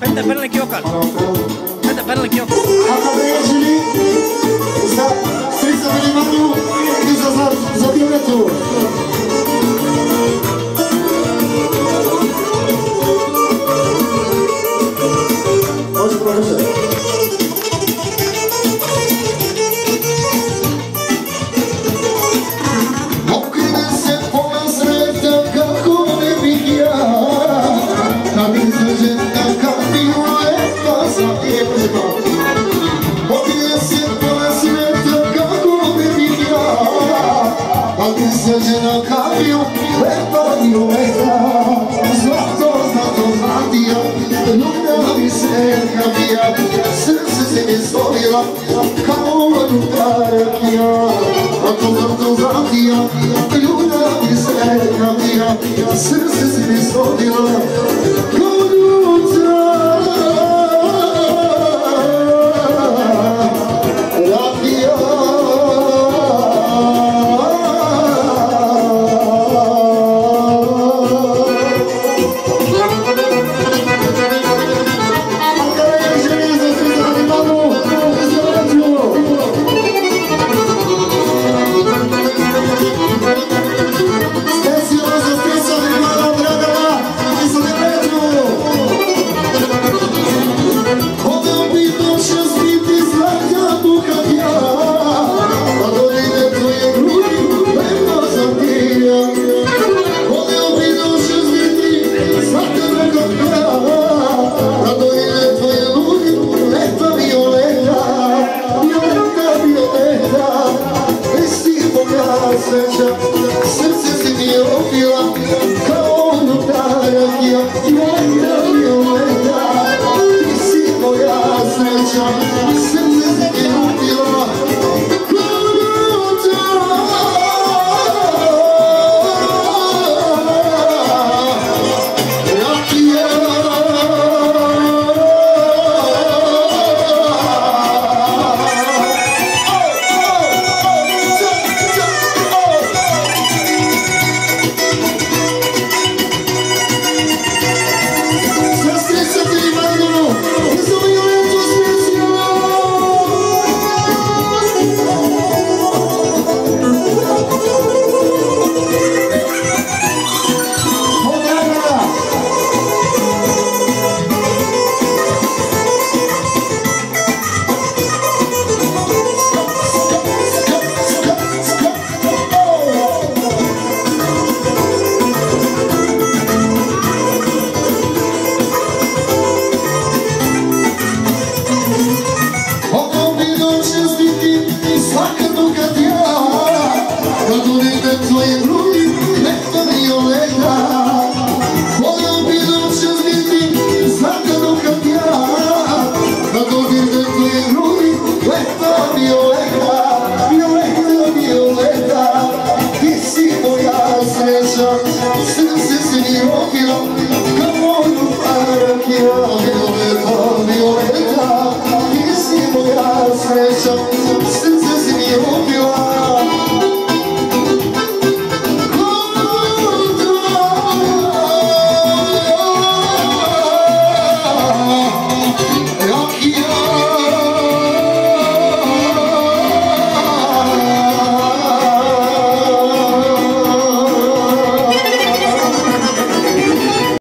Pente perle chiocca. Pente perle chiocca. Ako wyjeździli za stryca wylimaniu i za bioletu. Chodź proszę. Žena kapiju, lepa i leta, zlato znatija, ljubavi se nabija, srce se mi stvorila, kao luta rakija. Zlato znatija, ljubavi se nabija, srce se mi stvorila, kao luta rakija. Srce si mi opila, kao luta rakija, moja violeta, ti si moja sreća, srce